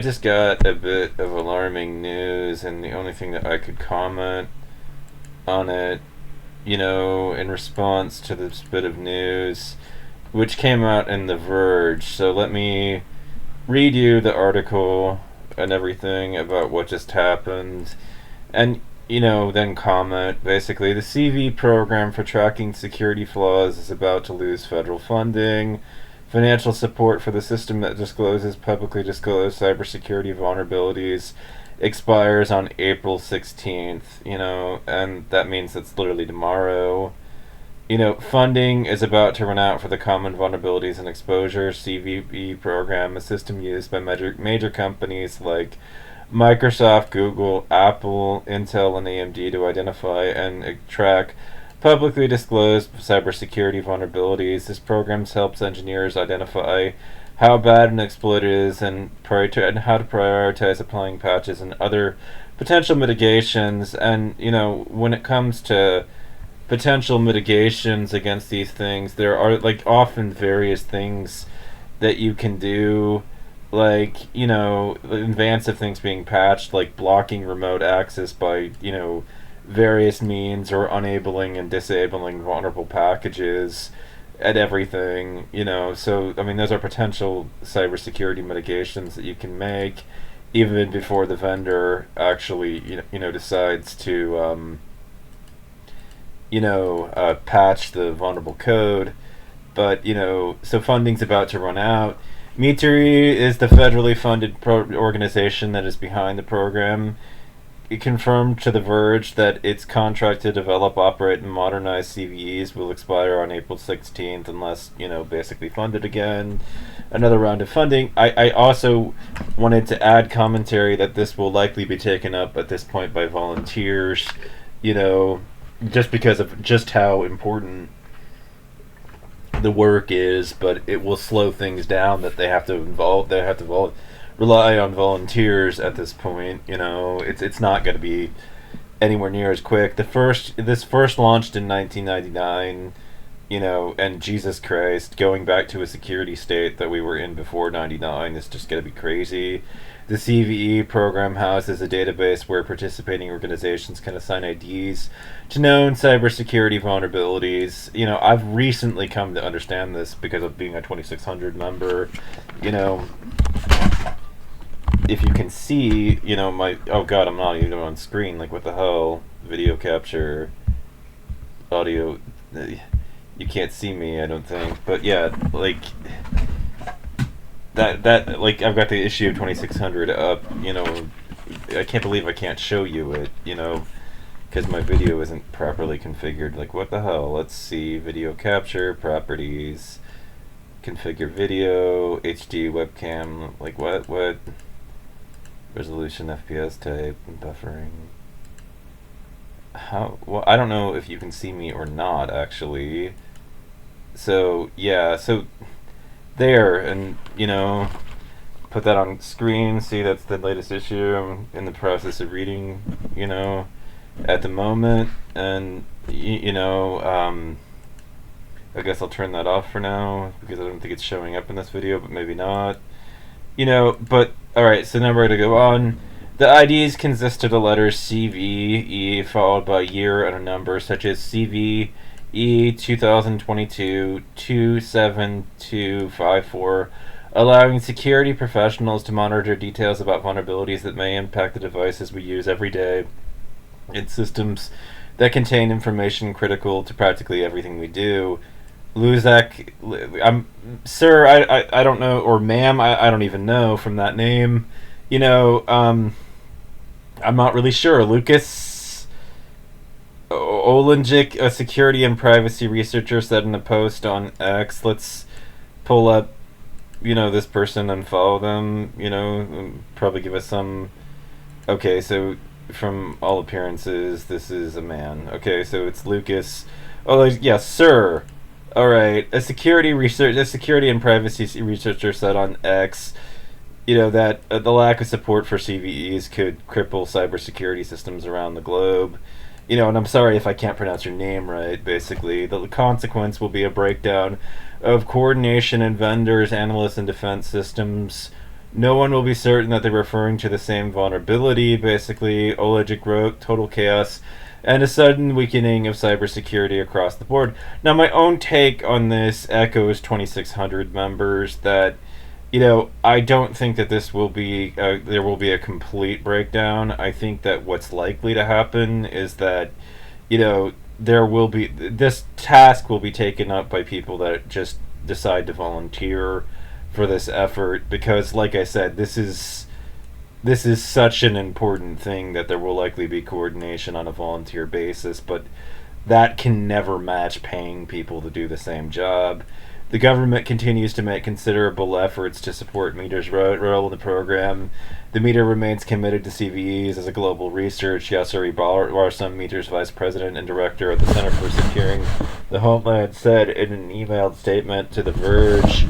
I just got a bit of alarming news, and the only thing that I could comment on it, in response to this bit of news, which came out in The Verge. So let me read you the article and everything about what just happened, and then comment. Basically, the CV program for tracking security flaws is about to lose federal funding. Financial support for the system that discloses publicly disclosed cybersecurity vulnerabilities expires on April 16th, and that means it's literally tomorrow. Funding is about to run out for the Common Vulnerabilities and Exposure CVE program, a system used by major companies like Microsoft, Google, Apple, Intel, and AMD to identify and track publicly disclosed cybersecurity vulnerabilities. This program helps engineers identify how bad an exploit is and how to prioritize applying patches and other potential mitigations. And when it comes to potential mitigations against these things, there are often various things that you can do, in advance of things being patched, like blocking remote access by various means, or enabling and disabling vulnerable packages at everything. So I mean, those are potential cybersecurity mitigations that you can make even before the vendor actually decides to patch the vulnerable code. But so funding's about to run out. Mitri is the federally funded organization that is behind the program. It confirmed to The Verge that its contract to develop, operate, and modernize CVEs will expire on April 16th unless, basically funded again. Another round of funding. I also wanted to add commentary that this will likely be taken up at this point by volunteers, just because of just how important the work is, but it will slow things down that they have to rely on volunteers at this point. It's not going to be anywhere near as quick. This first launched in 1999, and Jesus Christ, going back to a security state that we were in before 99 is just going to be crazy. The CVE program houses a database where participating organizations can assign IDs to known cybersecurity vulnerabilities. I've recently come to understand this because of being a 2600 member. If you can see, my... Oh god, I'm not even on screen. Like, what the hell? Video capture. Audio... You can't see me, I don't think. But yeah, I've got the issue of 2600 up, I can't believe I can't show you it, because my video isn't properly configured. Like, what the hell? Let's see. Video capture, properties, configure video, HD webcam, what? Resolution, FPS type, buffering. Well, I don't know if you can see me or not, actually. So, yeah, there, and, put that on screen. See, that's the latest issue. I'm in the process of reading, at the moment. And, I guess I'll turn that off for now, because I don't think it's showing up in this video, but maybe not. But alright, so now we're going to go on. The IDs consist of the letters CVE followed by a year and a number, such as CVE 2022 27254, allowing security professionals to monitor details about vulnerabilities that may impact the devices we use every day. It's systems that contain information critical to practically everything we do. Luzak, sir, I don't know, or ma'am, I don't even know from that name. I'm not really sure. Lucas Olenjik, a security and privacy researcher, said in a post on X. Let's pull up, this person and follow them, and probably give us some... Okay, so from all appearances, this is a man. Okay, so it's Lucas. Oh, yeah, sir. Alright, a security and privacy researcher said on X, that the lack of support for CVEs could cripple cybersecurity systems around the globe. And I'm sorry if I can't pronounce your name right, basically. The consequence will be a breakdown of coordination in vendors, analysts, and defense systems No one will be certain that they're referring to the same vulnerability. Basically, Olegic wrote, total chaos and a sudden weakening of cybersecurity across the board. Now, my own take on this echoes 2600 members that, I don't think that this will be, there will be a complete breakdown. I think that what's likely to happen is that, there will be, this task will be taken up by people that just decide to volunteer for this effort because, like I said, this is such an important thing that there will likely be coordination on a volunteer basis, but that can never match paying people to do the same job. The government continues to make considerable efforts to support METER's role in the program. The METER remains committed to CVEs as a global research. Yasuri Barsam, METER's vice president and director of the Center for Securing the Homeland, said in an emailed statement to The Verge,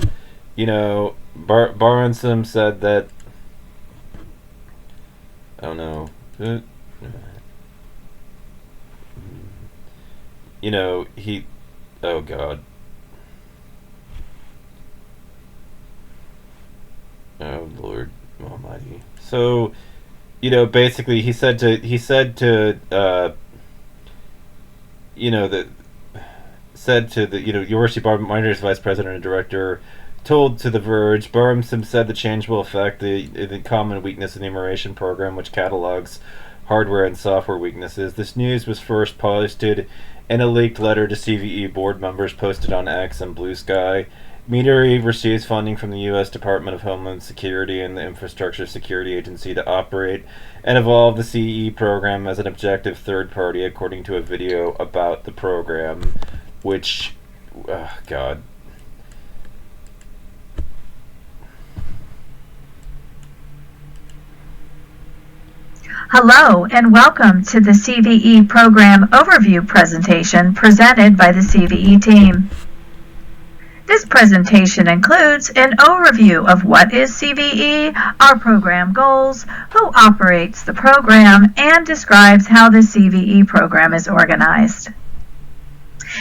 Barsam said that, oh no, oh god. Oh Lord Almighty. So, basically, he said to the University Miners vice president and director, told to The Verge, Barhamson said the change will affect the common weakness enumeration program, which catalogs hardware and software weaknesses. This news was first posted in a leaked letter to CVE board members posted on X and Blue Sky. METER receives funding from the U.S. Department of Homeland Security and the Infrastructure Security Agency to operate and evolve the CE program as an objective third party, according to a video about the program, which, God. Hello and welcome to the CVE program overview presentation presented by the CVE team. This presentation includes an overview of what is CVE, our program goals, who operates the program, and describes how the CVE program is organized.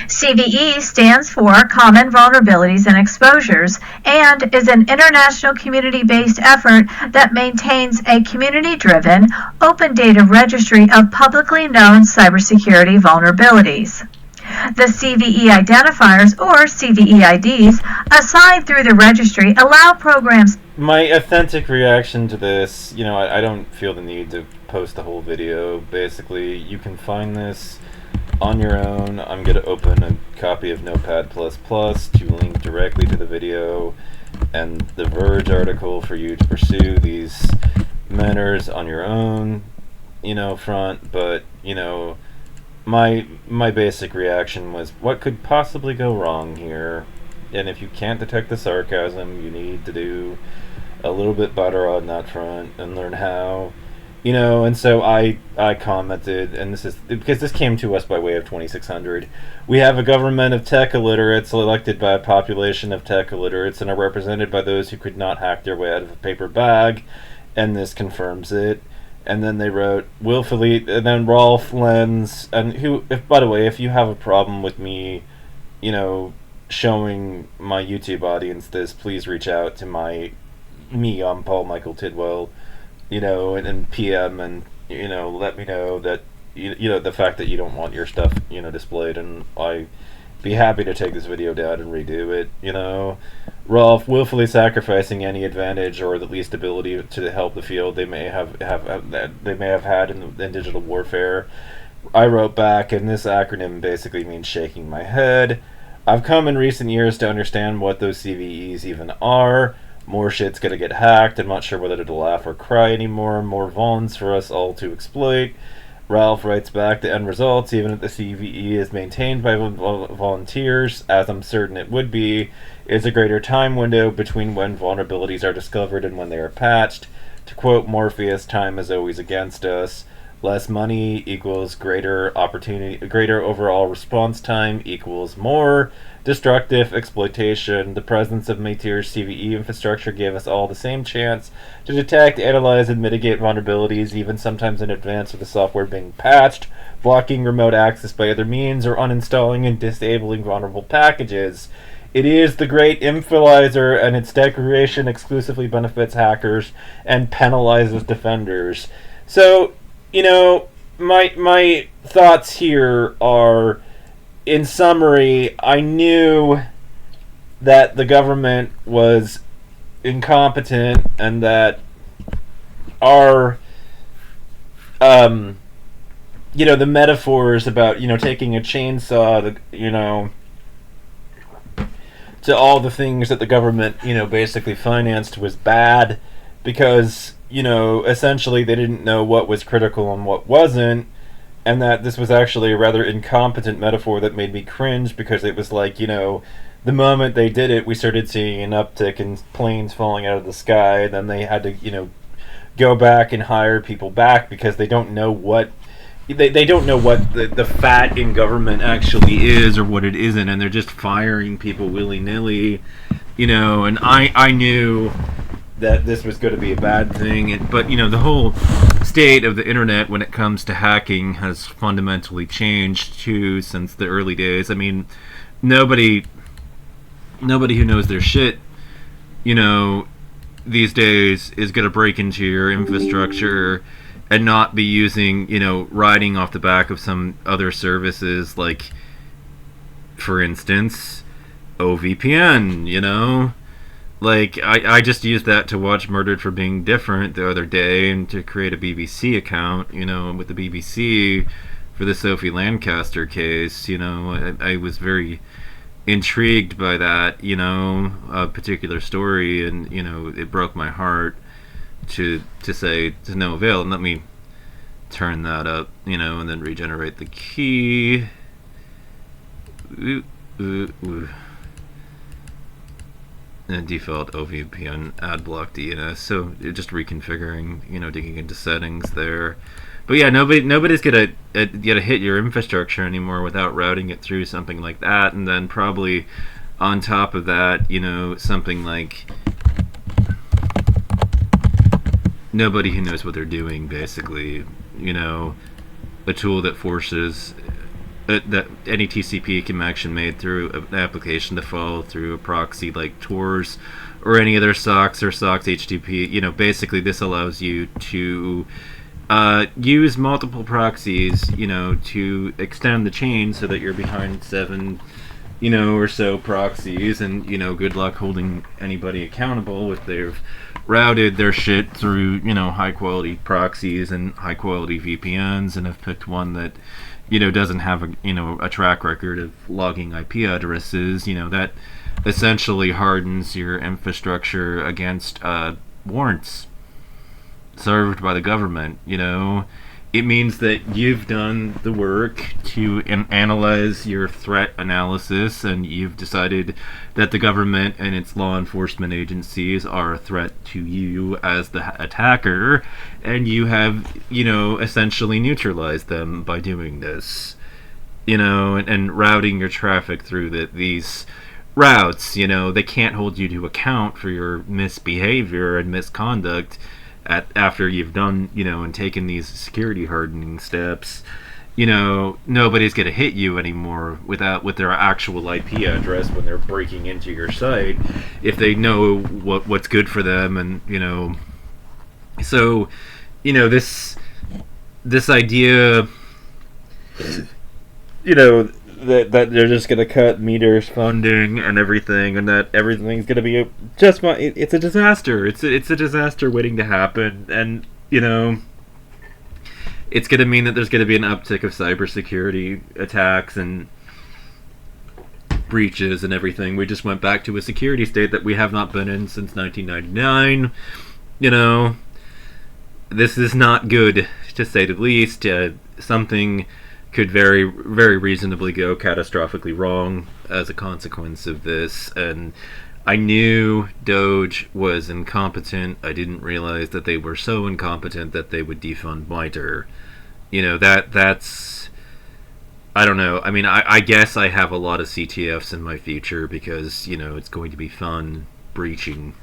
CVE stands for Common Vulnerabilities and Exposures and is an international community-based effort that maintains a community-driven, open data registry of publicly known cybersecurity vulnerabilities. The CVE identifiers, or CVE IDs, assigned through the registry allow programs... My authentic reaction to this, I don't feel the need to post the whole video. Basically, you can find this on your own. I'm going to open a copy of Notepad++ to link directly to the video and the Verge article for you to pursue these matters on your own, front, but, my basic reaction was, what could possibly go wrong here? And if you can't detect the sarcasm, you need to do a little bit better on that front and learn how. And so I commented, and this is because this came to us by way of 2600. We have a government of tech illiterates elected by a population of tech illiterates and are represented by those who could not hack their way out of a paper bag, and this confirms it. And then they wrote willfully, and then Rolf Lenz, and who, by the way, if you have a problem with me, showing my YouTube audience this, please reach out to I'm Paul Michael Tidwell, and PM, and let me know that the fact that you don't want your stuff displayed, and I be happy to take this video down and redo it. Rolf willfully sacrificing any advantage or the least ability to help the field they may have had in digital warfare. I wrote back, and this acronym basically means shaking my head. I've come in recent years to understand what those CVEs even are. More shit's gonna get hacked. I'm not sure whether to laugh or cry anymore. More vulns for us all to exploit. Ralph writes back, the end results, even if the CVE is maintained by volunteers, as I'm certain it would be, is a greater time window between when vulnerabilities are discovered and when they are patched. To quote Morpheus, time is always against us. Less money equals greater opportunity, greater overall response time equals more destructive exploitation. The presence of Meteor's CVE infrastructure gave us all the same chance to detect, analyze, and mitigate vulnerabilities, even sometimes in advance of the software being patched, blocking remote access by other means, or uninstalling and disabling vulnerable packages. It is the great infilizer, and its degradation exclusively benefits hackers and penalizes defenders. So, my thoughts here are, in summary, I knew that the government was incompetent and that our the metaphors about taking a chainsaw, to all the things that the government basically financed was bad, because essentially they didn't know what was critical and what wasn't, and that this was actually a rather incompetent metaphor that made me cringe, because it was like, the moment they did it, we started seeing an uptick in planes falling out of the sky. Then they had to go back and hire people back, because they don't know what they don't know what the fat in government actually is or what it isn't, and they're just firing people willy-nilly, and I knew that this was going to be a bad thing, but the whole state of the internet when it comes to hacking has fundamentally changed too since the early days. I mean, nobody who knows their shit, these days is going to break into your infrastructure and not be using, riding off the back of some other services, like, for instance, OVPN, Like, I just used that to watch Murdered for Being Different the other day, and to create a BBC account, with the BBC for the Sophie Lancaster case. I was very intrigued by that, a particular story, and, it broke my heart to say to no avail. And let me turn that up, and then regenerate the key. And default OVPN ad block DNS. So just reconfiguring, digging into settings there. But yeah, nobody's gonna hit your infrastructure anymore without routing it through something like that, and then probably on top of that, something like nobody who knows what they're doing, basically, a tool that forces that any TCP connection made through an application to follow through a proxy like Tor or any other SOCKS or SOCKS HTTP. Basically this allows you to use multiple proxies, to extend the chain so that you're behind 7, or so proxies, and, good luck holding anybody accountable if they've routed their shit through, high quality proxies and high quality VPNs, and have picked one that, doesn't have a track record of logging IP addresses. That essentially hardens your infrastructure against warrants served by the government. It means that you've done the work to analyze your threat analysis, and you've decided that the government and its law enforcement agencies are a threat to you as the attacker, and you have, essentially neutralized them by doing this, and routing your traffic through these routes. They can't hold you to account for your misbehavior and misconduct after you've done, and taken these security hardening steps. Nobody's going to hit you anymore with their actual IP address when they're breaking into your site, if they know what's good for them. And so this idea, that they're just going to cut meters funding and everything, and that everything's going to be just fine. It's a disaster. It's a disaster waiting to happen, and it's going to mean that there's going to be an uptick of cybersecurity attacks and breaches and everything. We just went back to a security state that we have not been in since 1999. This is not good, to say the least. Something could very, very reasonably go catastrophically wrong as a consequence of this, and I knew Doge was incompetent. I didn't realize that they were so incompetent that they would defund MITRE. That's I don't know. I mean, I guess I have a lot of CTFs in my future, because it's going to be fun breaching.